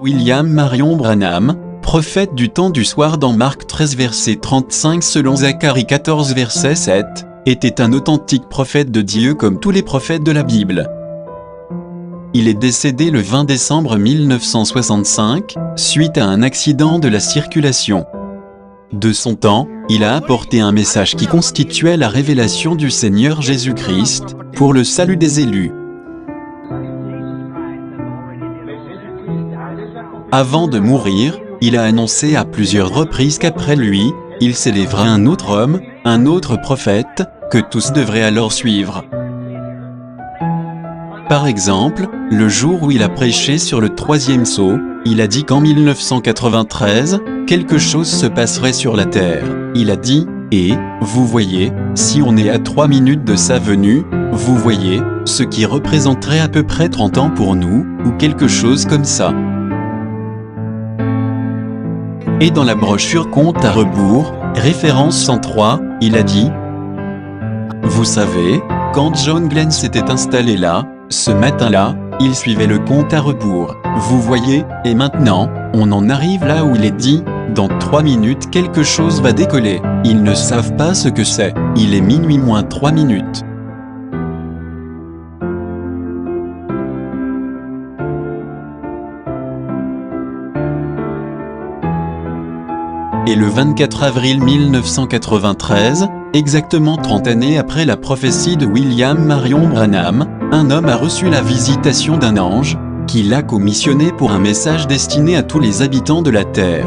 William Marion Branham, prophète du temps du soir dans Marc 13 verset 35 selon Zacharie 14 verset 7, était un authentique prophète de Dieu comme tous les prophètes de la Bible. Il est décédé le 20 décembre 1965, suite à un accident de la circulation. De son temps, il a apporté un message qui constituait la révélation du Seigneur Jésus-Christ, pour le salut des élus. Avant de mourir, il a annoncé à plusieurs reprises qu'après lui, il s'élèverait un autre homme, un autre prophète, que tous devraient alors suivre. Par exemple, le jour où il a prêché sur le troisième sceau, il a dit qu'en 1993, quelque chose se passerait sur la terre. Il a dit, et, vous voyez, si on est à 3 minutes de sa venue, vous voyez, ce qui représenterait à peu près 30 ans pour nous, ou quelque chose comme ça. Et dans la brochure Compte à rebours, référence 103, il a dit « Vous savez, quand John Glenn s'était installé là, ce matin-là, il suivait le compte à rebours. Vous voyez, et maintenant, on en arrive là où il est dit « Dans 3 minutes quelque chose va décoller. Ils ne savent pas ce que c'est. Il est minuit moins 3 minutes. » Et le 24 avril 1993, exactement 30 années après la prophétie de William Marion Branham, un homme a reçu la visitation d'un ange, qui l'a commissionné pour un message destiné à tous les habitants de la terre.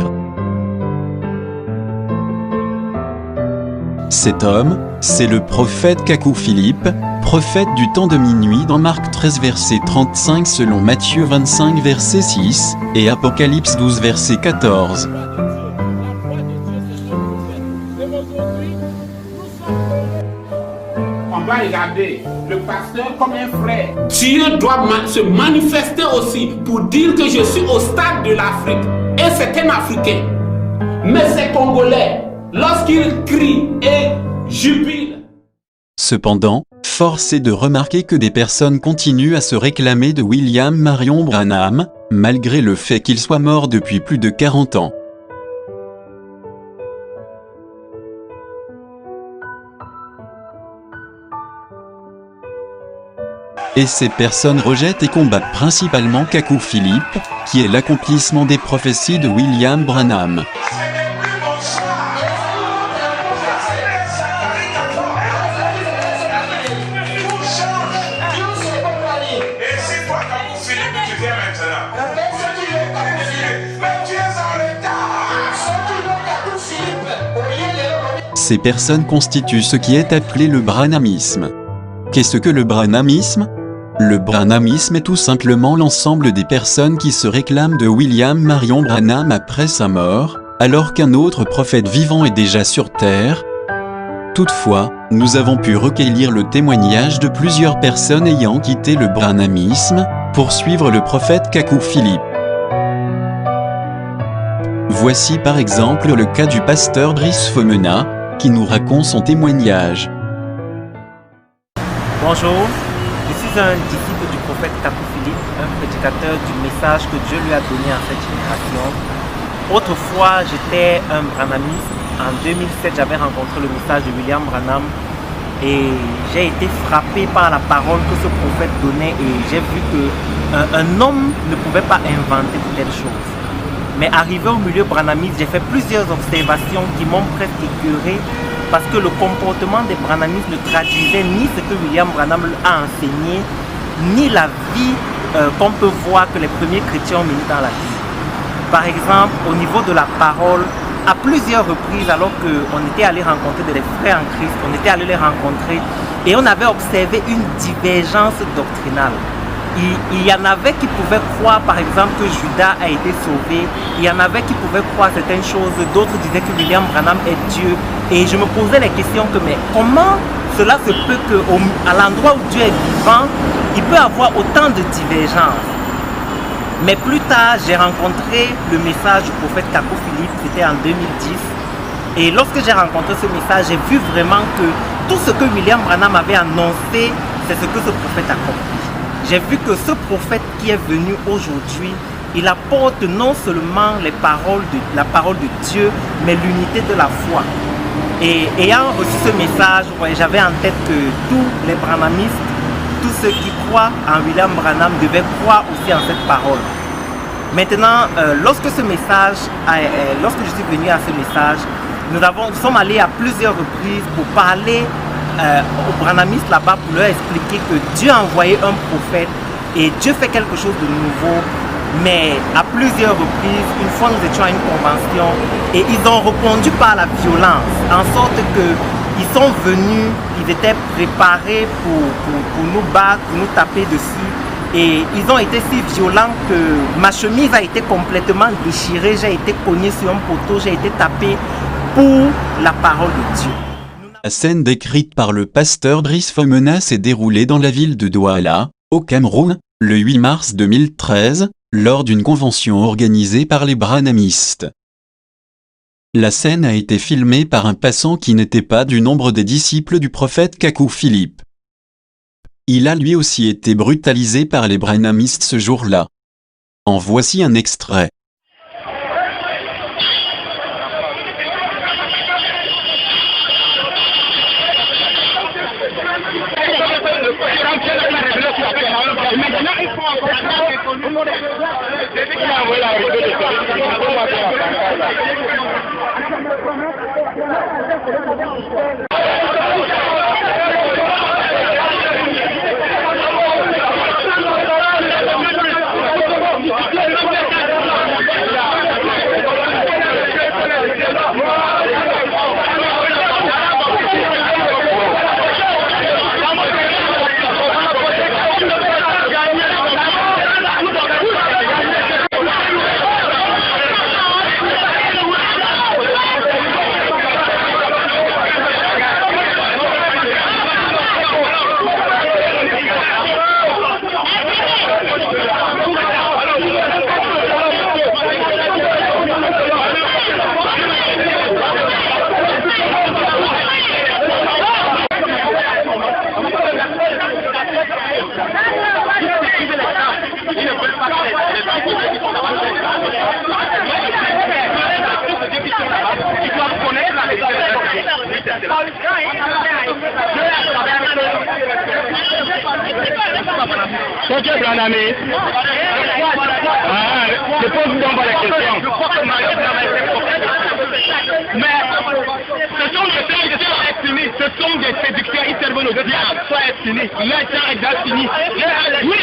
Cet homme, c'est le prophète Kakou Philippe, prophète du temps de minuit dans Marc 13 verset 35 selon Matthieu 25 verset 6 et Apocalypse 12 verset 14. On va regarder le pasteur comme un frère. Dieu doit se manifester aussi pour dire que je suis au stade de l'Afrique. Et c'est un Africain. Mais c'est Congolais. Lorsqu'il crie et jubile. Cependant, force est de remarquer que des personnes continuent à se réclamer de William Marion Branham, malgré le fait qu'il soit mort depuis plus de 40 ans. Et ces personnes rejettent et combattent principalement Kakou Philippe, qui est l'accomplissement des prophéties de William Branham. Ces personnes constituent ce qui est appelé le branhamisme. Qu'est-ce que le branhamisme ? Le branhamisme est tout simplement l'ensemble des personnes qui se réclament de William Marion Branham après sa mort, alors qu'un autre prophète vivant est déjà sur terre. Toutefois, nous avons pu recueillir le témoignage de plusieurs personnes ayant quitté le branhamisme pour suivre le prophète Kakou Philippe. Voici par exemple le cas du pasteur Brice Fomena, qui nous raconte son témoignage. Bonjour, je suis un disciple du prophète Kakou Philippe, un prédicateur du message que Dieu lui a donné à cette génération. Autrefois, j'étais un branhamiste. En 2007, j'avais rencontré le message de William Branham et j'ai été frappé par la parole que ce prophète donnait et j'ai vu qu'un homme ne pouvait pas inventer de telles choses. Mais arrivé au milieu branhamiste, j'ai fait plusieurs observations qui m'ont presque écœuré parce que le comportement des branhamistes ne traduisait ni ce que William Branham a enseigné, ni la vie qu'on peut voir que les premiers chrétiens ont menée dans la vie. Par exemple, au niveau de la parole, à plusieurs reprises, alors qu'on était allé rencontrer des frères en Christ, on était allé les rencontrer et on avait observé une divergence doctrinale. Il y en avait qui pouvaient croire, par exemple, que Judas a été sauvé. Il y en avait qui pouvaient croire certaines choses. D'autres disaient que William Branham est Dieu. Et je me posais la question que, mais comment cela se peut qu'à l'endroit où Dieu est vivant, il peut avoir autant de divergences? Mais plus tard, j'ai rencontré le message du prophète Kakou Philippe, c'était en 2010. Et lorsque j'ai rencontré ce message, j'ai vu vraiment que tout ce que William Branham avait annoncé, c'est ce que ce prophète accomplit. J'ai vu que ce prophète qui est venu aujourd'hui il apporte non seulement la parole de Dieu, mais l'unité de la foi. Et ayant reçu ce message, j'avais en tête que tous les branhamistes, tous ceux qui croient en William Branham devaient croire aussi en cette parole. Maintenant, lorsque je suis venu à ce message, nous sommes allés à plusieurs reprises pour parler aux branhamistes là-bas, pour leur expliquer que Dieu a envoyé un prophète et Dieu fait quelque chose de nouveau. Mais à plusieurs reprises, une fois nous étions à une convention et ils ont répondu par la violence, en sorte qu'ils sont venus, ils étaient préparés pour nous battre, pour nous taper dessus. Et ils ont été si violents que ma chemise a été complètement déchirée, j'ai été cogné sur un poteau, j'ai été tapé pour la parole de Dieu. La scène décrite par le pasteur Brice Fomena s'est déroulée dans la ville de Douala, au Cameroun, le 8 mars 2013, lors d'une convention organisée par les branhamistes. La scène a été filmée par un passant qui n'était pas du nombre des disciples du prophète Kakou Philippe. Il a lui aussi été brutalisé par les branhamistes ce jour-là. En voici un extrait. Je pose donc la question. Mais ce sont des séducteurs, ils servent nos diables. Ça est fini. Le temps est déjà fini. Oui,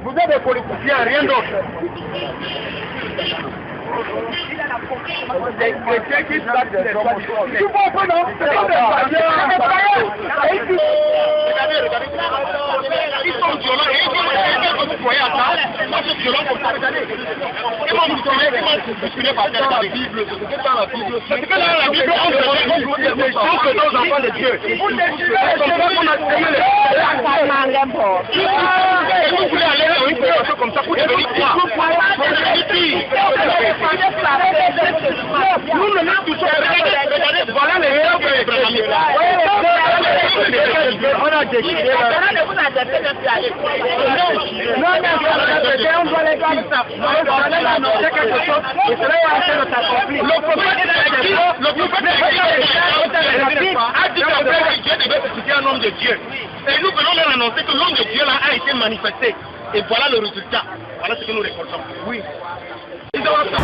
vous êtes des politiciens, rien d'autre. Des chrétiens qui savent des choses. Tu comprends, non? C'est pas des ils sont violents et ils vous voyez à ça. Moi, je suis violent comme ça. Comment vous savez par terre la Bible? C'est dans la Bible. C'est que dans la Bible, on demande des choses que nos enfants de Dieu. Vous décidez vous voulez aller à une situation comme ça pour devenir quoi? Nous ne nous touchons pas. Regardez, voilà les gens que les branhamistes. On a décidé. Non, on doit les garder ça. On doit annoncer quelque chose et cela est en train de s'accomplir. Le prophète a dit que Dieu devait ressusciter un homme de Dieu. Et nous venons leur annoncer que l'homme de Dieu là a été manifesté. Et voilà le résultat. Voilà ce que nous récoltons. Oui.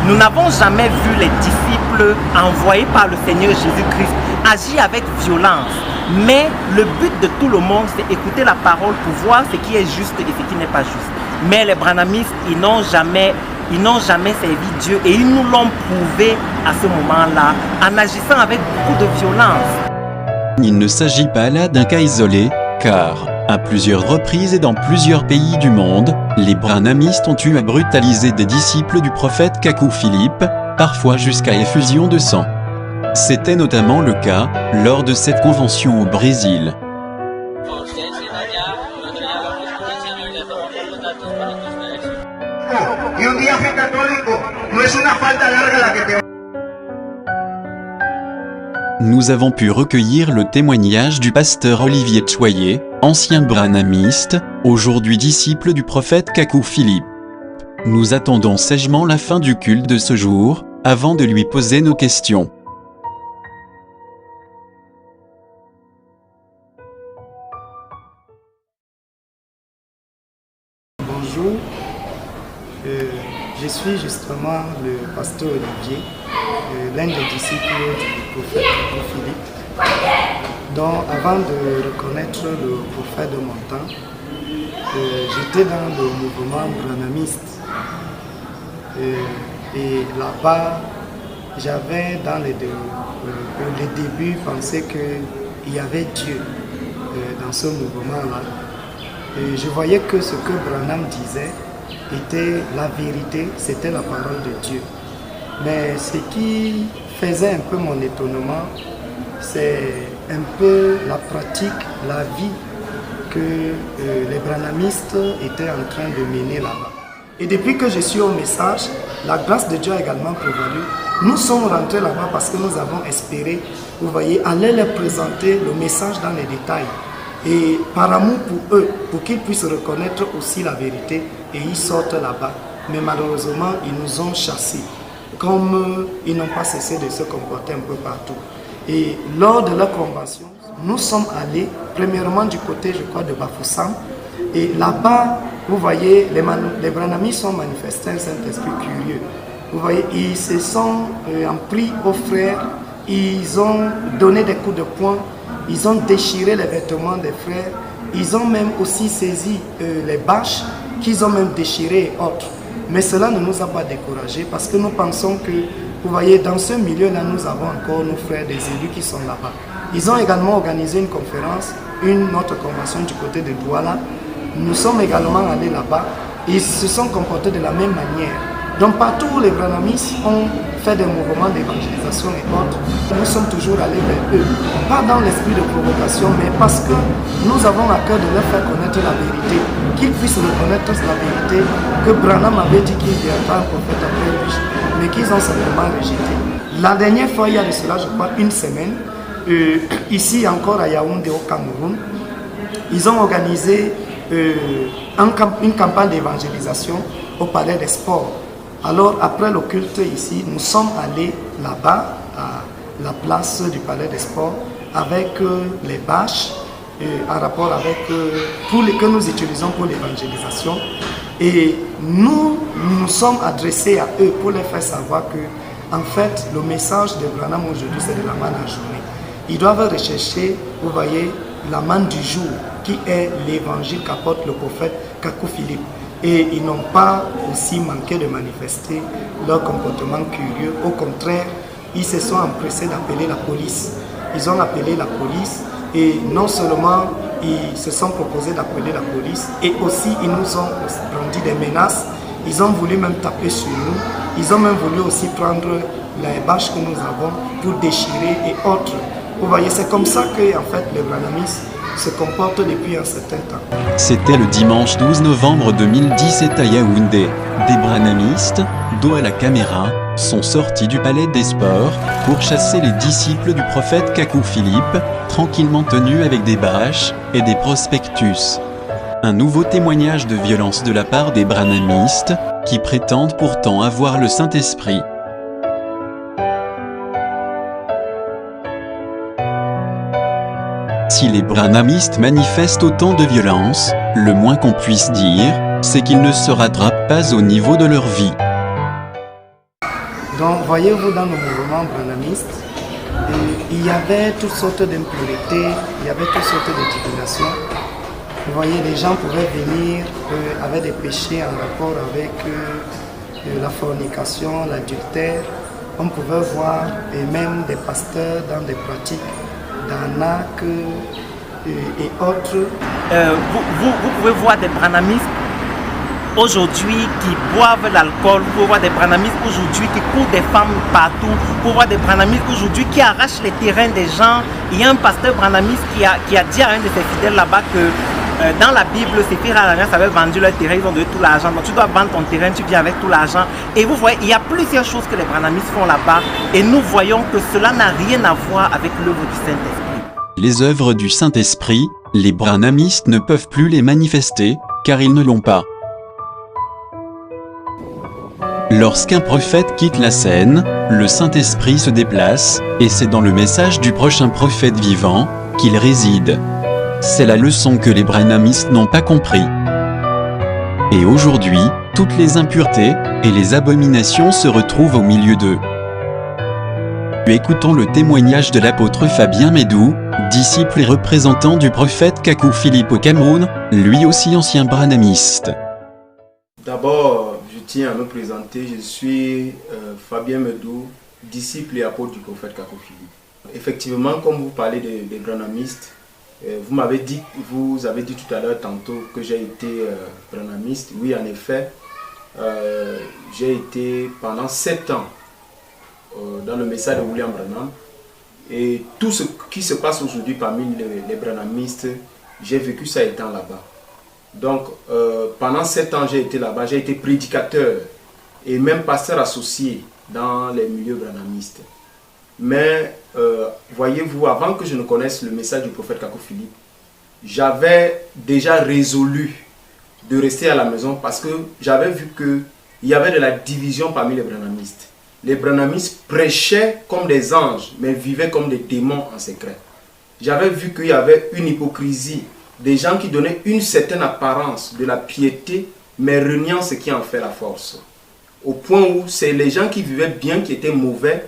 Nous n'avons jamais vu les disciples envoyés par le Seigneur Jésus-Christ agir avec violence. Mais le but de tout le monde, c'est écouter la parole pour voir ce qui est juste et ce qui n'est pas juste. Mais les branhamistes, ils n'ont jamais servi Dieu et ils nous l'ont prouvé à ce moment-là en agissant avec beaucoup de violence. Il ne s'agit pas là d'un cas isolé, car, à plusieurs reprises et dans plusieurs pays du monde, les branhamistes ont eu à brutaliser des disciples du prophète Kakou Philippe, parfois jusqu'à effusion de sang. C'était notamment le cas lors de cette convention au Brésil. nous avons pu recueillir le témoignage du pasteur Olivier Choyer, ancien branhamiste, aujourd'hui disciple du prophète Kakou Philippe. Nous attendons sagement la fin du culte de ce jour, avant de lui poser nos questions. Bonjour, je suis justement le pasteur Olivier, l'un des disciples du prophète Philippe. Donc avant de reconnaître le prophète de mon temps, j'étais dans le mouvement branhamiste. Et là-bas, j'avais dans les débuts pensé qu'il y avait Dieu dans ce mouvement-là. Et je voyais que ce que Branham disait était la vérité, c'était la parole de Dieu. Mais ce qui faisait un peu mon étonnement, c'est un peu la pratique, la vie que les branhamistes étaient en train de mener là-bas. Et depuis que je suis au message, la grâce de Dieu a également prévalu. Nous sommes rentrés là-bas parce que nous avons espéré, vous voyez, aller leur présenter le message dans les détails. Et par amour pour eux, pour qu'ils puissent reconnaître aussi la vérité, et ils sortent là-bas. Mais malheureusement, ils nous ont chassés, comme ils n'ont pas cessé de se comporter un peu partout. Et lors de leur convention, nous sommes allés, premièrement du côté, je crois, de Bafoussam. Et là-bas, vous voyez, les branhamistes sont manifestés un Saint-Esprit curieux. Vous voyez, ils se sont en pris aux frères, ils ont donné des coups de poing, ils ont déchiré les vêtements des frères, ils ont même aussi saisi les bâches qu'ils ont même déchirées et autres. Mais cela ne nous a pas découragés parce que nous pensons que, vous voyez, dans ce milieu-là, nous avons encore nos frères des élus qui sont là-bas. Ils ont également organisé une conférence, une autre convention du côté de Douala. Nous sommes également allés là-bas. Ils se sont comportés de la même manière. Donc partout où les branhamistes ont fait des mouvements d'évangélisation et autres, nous sommes toujours allés vers eux. Pas dans l'esprit de provocation, mais parce que nous avons à cœur de leur faire connaître la vérité, qu'ils puissent reconnaître la vérité, que Branham avait dit qu'il viendra un prophète après lui, mais qu'ils ont simplement rejeté. La dernière fois, il y a de cela, je crois, une semaine, ici encore à Yaoundé au Cameroun, ils ont organisé une campagne d'évangélisation au Palais des Sports. Alors après le culte ici, nous sommes allés là-bas, à la place du Palais des Sports, avec les bâches, en rapport avec que nous utilisons pour l'évangélisation. Et nous nous sommes adressés à eux pour les faire savoir que, en fait, le message de Branham aujourd'hui, c'est de la manne à journée. Ils doivent rechercher, vous voyez, la manne du jour, qui est l'évangile qu'apporte le prophète Kakou Philippe. Et ils n'ont pas aussi manqué de manifester leur comportement curieux. Au contraire, ils se sont empressés d'appeler la police. Ils ont appelé la police et non seulement ils se sont proposés d'appeler la police, et aussi ils nous ont brandi des menaces. Ils ont voulu même taper sur nous. Ils ont même voulu aussi prendre les bâches que nous avons pour déchirer et autres. Vous voyez, c'est comme ça que en fait, les branhamistes se comportent depuis un certain temps. C'était le dimanche 12 novembre 2017 à Yaoundé. Des branhamistes, dos à la caméra, sont sortis du palais des sports pour chasser les disciples du prophète Kakou Philippe, tranquillement tenus avec des bâches et des prospectus. Un nouveau témoignage de violence de la part des branhamistes, qui prétendent pourtant avoir le Saint-Esprit. Si les branhamistes manifestent autant de violence, le moins qu'on puisse dire, c'est qu'ils ne se rattrapent pas au niveau de leur vie. Donc, voyez-vous, dans le mouvement branhamiste, il y avait toutes sortes d'impuretés, il y avait toutes sortes de divinations. Vous voyez, les gens pouvaient venir avec des péchés en rapport avec la fornication, l'adultère. On pouvait voir, et même des pasteurs dans des pratiques d'arnaque et autres. Vous pouvez voir des branhamistes aujourd'hui qui boivent l'alcool, vous pouvez voir des branhamistes aujourd'hui qui courent des femmes partout, vous pouvez voir des branhamistes aujourd'hui qui arrachent les terrains des gens. Il y a un pasteur branhamiste qui a dit à un de ses fidèles là-bas que dans la Bible, ces frères alliances avaient vendu leur terrain, ils ont donné tout l'argent. Donc tu dois vendre ton terrain, tu viens avec tout l'argent. Et vous voyez, il y a plusieurs choses que les branhamistes font là-bas. Et nous voyons que cela n'a rien à voir avec l'œuvre du Saint-Esprit. Les œuvres du Saint-Esprit, les branhamistes ne peuvent plus les manifester, car ils ne l'ont pas. Lorsqu'un prophète quitte la scène, le Saint-Esprit se déplace, et c'est dans le message du prochain prophète vivant qu'il réside. C'est la leçon que les branhamistes n'ont pas compris. Et aujourd'hui, toutes les impuretés et les abominations se retrouvent au milieu d'eux. Écoutons le témoignage de l'apôtre Fabien Médou, disciple et représentant du prophète Kakou Philippe au Cameroun, lui aussi ancien branhamiste. D'abord, je tiens à me présenter, je suis Fabien Médou, disciple et apôtre du prophète Kakou Philippe. Effectivement, comme vous parlez des branhamistes, vous avez dit tout à l'heure tantôt que j'ai été branhamiste. Oui, en effet, j'ai été pendant 7 ans dans le message de William Branham. Et tout ce qui se passe aujourd'hui parmi les branhamistes, j'ai vécu ça étant là-bas. Donc, pendant 7 ans, j'ai été là-bas, j'ai été prédicateur et même pasteur associé dans les milieux branhamistes. Mais, voyez-vous, avant que je ne connaisse le message du prophète Kakou Philippe, j'avais déjà résolu de rester à la maison parce que j'avais vu qu'il y avait de la division parmi les branhamistes. Les branhamistes prêchaient comme des anges, mais vivaient comme des démons en secret. J'avais vu qu'il y avait une hypocrisie, des gens qui donnaient une certaine apparence de la piété, mais reniant ce qui en fait la force. Au point où c'est les gens qui vivaient bien qui étaient mauvais,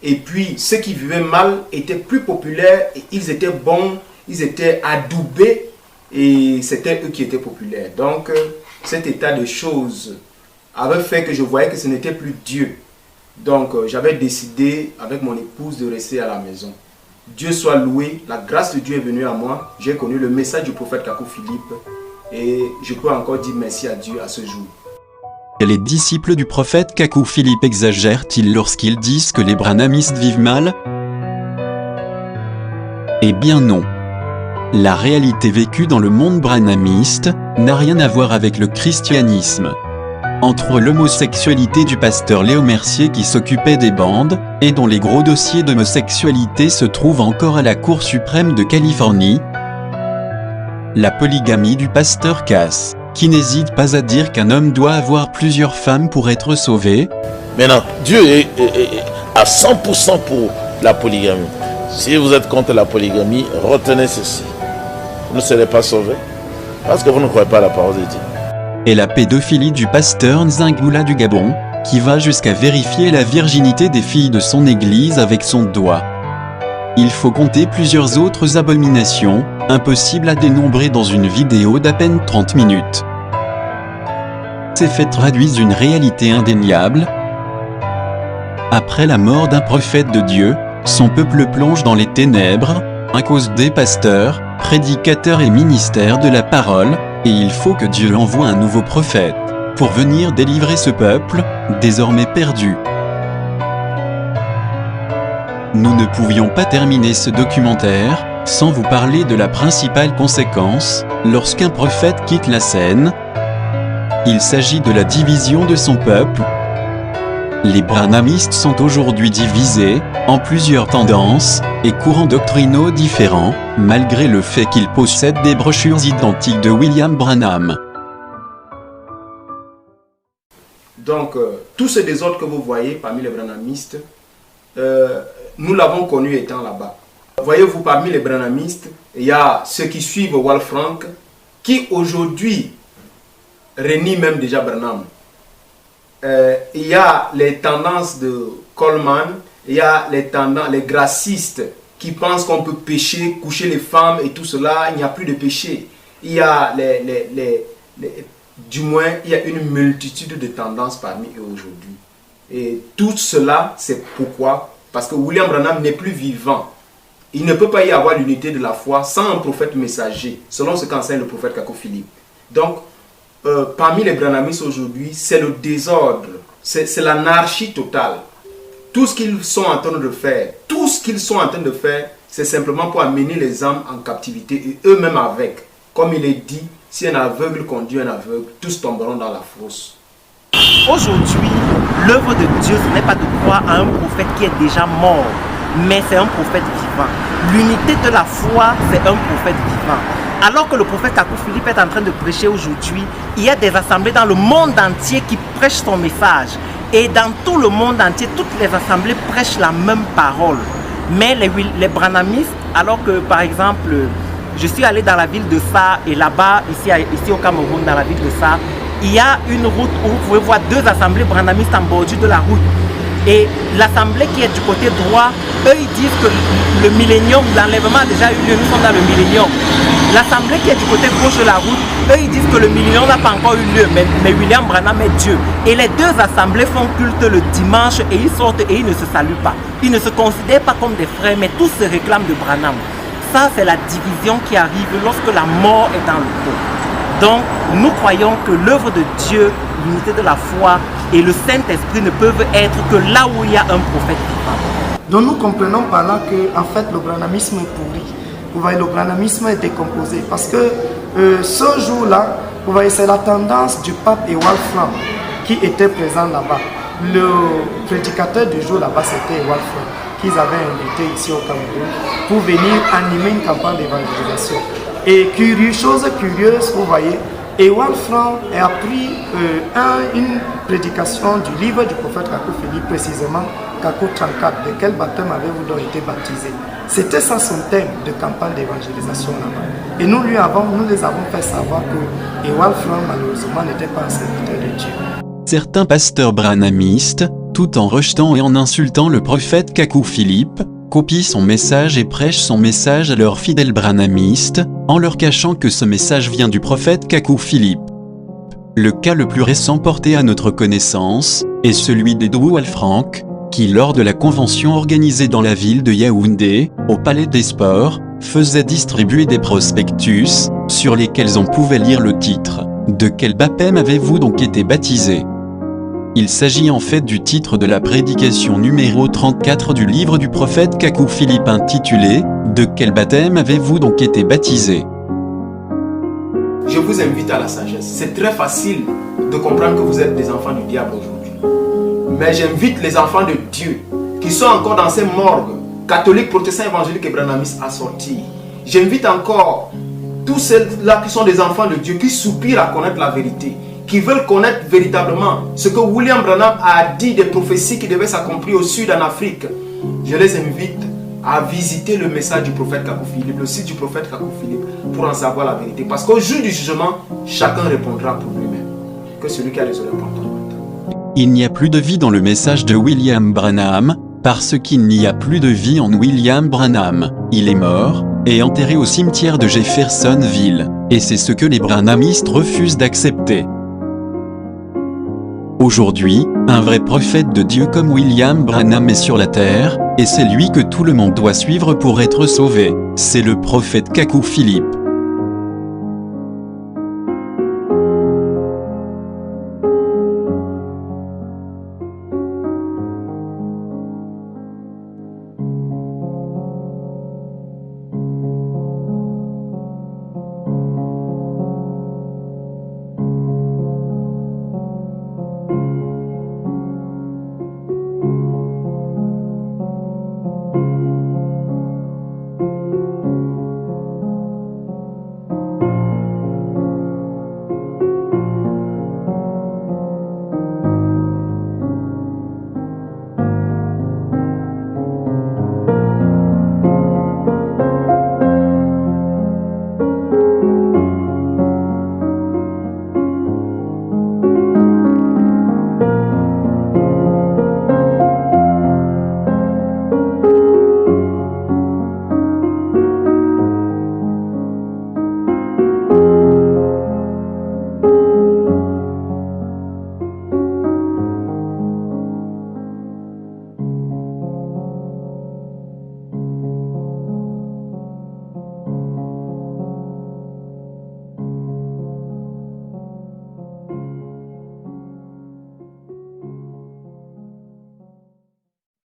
et puis ceux qui vivaient mal étaient plus populaires, et ils étaient bons, ils étaient adoubés, et c'était eux qui étaient populaires. Donc cet état de choses avait fait que je voyais que ce n'était plus Dieu. Donc j'avais décidé avec mon épouse de rester à la maison. Dieu soit loué, la grâce de Dieu est venue à moi. J'ai connu le message du prophète Kakou Philippe et je peux encore dire merci à Dieu à ce jour. Les disciples du prophète Kakou Philippe exagèrent-ils lorsqu'ils disent que les branhamistes vivent mal? Eh bien non. La réalité vécue dans le monde branhamiste n'a rien à voir avec le christianisme. Entre l'homosexualité du pasteur Léo Mercier qui s'occupait des bandes, et dont les gros dossiers d'homosexualité se trouvent encore à la Cour suprême de Californie, la polygamie du pasteur Cass, qui n'hésite pas à dire qu'un homme doit avoir plusieurs femmes pour être sauvé. Maintenant, Dieu est à 100% pour la polygamie. Si vous êtes contre la polygamie, retenez ceci. Vous ne serez pas sauvés, parce que vous ne croyez pas à la parole de Dieu. Et la pédophilie du pasteur Nzingula du Gabon, qui va jusqu'à vérifier la virginité des filles de son église avec son doigt. Il faut compter plusieurs autres abominations, impossibles à dénombrer dans une vidéo d'à peine 30 minutes. Ces faits traduisent une réalité indéniable. Après la mort d'un prophète de Dieu, son peuple plonge dans les ténèbres, à cause des pasteurs, prédicateurs et ministères de la parole, et il faut que Dieu envoie un nouveau prophète, pour venir délivrer ce peuple, désormais perdu. Nous ne pouvions pas terminer ce documentaire, sans vous parler de la principale conséquence, lorsqu'un prophète quitte la scène. Il s'agit de la division de son peuple. Les branhamistes sont aujourd'hui divisés, en plusieurs tendances, et courants doctrinaux différents, malgré le fait qu'ils possèdent des brochures identiques de William Branham. Donc, tout ce désordre que vous voyez parmi les branhamistes, nous l'avons connu étant là-bas. Voyez-vous, parmi les branhamistes, il y a ceux qui suivent Wal Frank, qui aujourd'hui renient même déjà Branham. Il y a les tendances de Coleman, il y a les gracistes qui pensent qu'on peut pécher, coucher les femmes et tout cela, il n'y a plus de péché. Il y a du moins, il y a une multitude de tendances parmi eux aujourd'hui. Et tout cela, c'est pourquoi? Parce que William Branham n'est plus vivant. Il ne peut pas y avoir l'unité de la foi sans un prophète messager, selon ce qu'enseigne le prophète Kakou Philippe. Donc, parmi les branhamistes aujourd'hui, c'est le désordre, c'est l'anarchie totale. Tout ce qu'ils sont en train de faire, c'est simplement pour amener les âmes en captivité et eux-mêmes avec. comme il est dit, si un aveugle conduit un aveugle, tous tomberont dans la fosse. Aujourd'hui, l'œuvre de Dieu, ce n'est pas de croire à un prophète qui est déjà mort, mais c'est un prophète vivant. L'unité de la foi, c'est un prophète vivant. Alors que le prophète Kakou Philippe est en train de prêcher aujourd'hui, il y a des assemblées dans le monde entier qui prêchent son message. Et dans tout le monde entier, toutes les assemblées prêchent la même parole. Mais les branhamistes, alors que par exemple, je suis allé dans la ville de Sa, et là-bas, ici au Cameroun, dans la ville de Sa, il y a une route où vous pouvez voir deux assemblées branhamistes en bordure de la route. Et l'assemblée qui est du côté droit, eux ils disent que le millénium, l'enlèvement a déjà eu lieu, nous sommes dans le millénium. L'assemblée qui est du côté gauche de la route, eux ils disent que le millénium n'a pas encore eu lieu, mais William Branham est Dieu. Et les deux assemblées font culte le dimanche et ils sortent et ils ne se saluent pas. Ils ne se considèrent pas comme des frères, mais tous se réclament de Branham. Ça c'est la division qui arrive lorsque la mort est dans le corps. Donc, nous croyons que l'œuvre de Dieu, l'unité de la foi et le Saint-Esprit ne peuvent être que là où il y a un prophète vivant. Donc nous comprenons par là que en fait, le branhamisme est pourri. Vous voyez, le branhamisme est décomposé parce que ce jour-là, vous voyez, c'est la tendance du pape Ewald Frank qui était présent là-bas. Le prédicateur du jour là-bas, c'était Ewald Frank, qu'ils avaient invité ici au Cameroun pour venir animer une campagne d'évangélisation. Et chose curieuse, vous voyez, Ewald Frank a pris une prédication du livre du prophète Kakou Philippe, précisément Kakou 34, de quel baptême avez-vous donc été baptisé. C'était ça son thème de campagne d'évangélisation là-bas. Et nous les avons fait savoir que Ewald Frank malheureusement n'était pas un serviteur de Dieu. Certains pasteurs branhamistes, tout en rejetant et en insultant le prophète Kakou Philippe, copient son message et prêchent son message à leurs fidèles branhamistes, en leur cachant que ce message vient du prophète Kakou Philippe. Le cas le plus récent porté à notre connaissance est celui d'Ewald Frank, qui lors de la convention organisée dans la ville de Yaoundé, au Palais des Sports, faisait distribuer des prospectus, sur lesquels on pouvait lire le titre « De quel baptême avez-vous donc été baptisé ?» Il s'agit en fait du titre de la prédication numéro 34 du livre du prophète Kakou Philippe intitulé « De quel baptême avez-vous donc été baptisé ?» Je vous invite à la sagesse. C'est très facile de comprendre que vous êtes des enfants du diable aujourd'hui. Mais j'invite les enfants de Dieu qui sont encore dans ces morgues, catholiques, protestants, évangéliques et branhamistes, à sortir. J'invite encore tous ceux-là qui sont des enfants de Dieu, qui soupirent à connaître la vérité, qui veulent connaître véritablement ce que William Branham a dit des prophéties qui devaient s'accomplir au sud en Afrique. Je les invite à visiter le message du prophète Kakou Philippe, le site du prophète Kakou Philippe, pour en savoir la vérité. Parce qu'au jour du jugement, chacun répondra pour lui-même. Que celui qui a les oreilles entende. Il n'y a plus de vie dans le message de William Branham, parce qu'il n'y a plus de vie en William Branham. Il est mort, et enterré au cimetière de Jeffersonville, et c'est ce que les branhamistes refusent d'accepter. Aujourd'hui, un vrai prophète de Dieu comme William Branham est sur la terre, et c'est lui que tout le monde doit suivre pour être sauvé. C'est le prophète Kakou Philippe.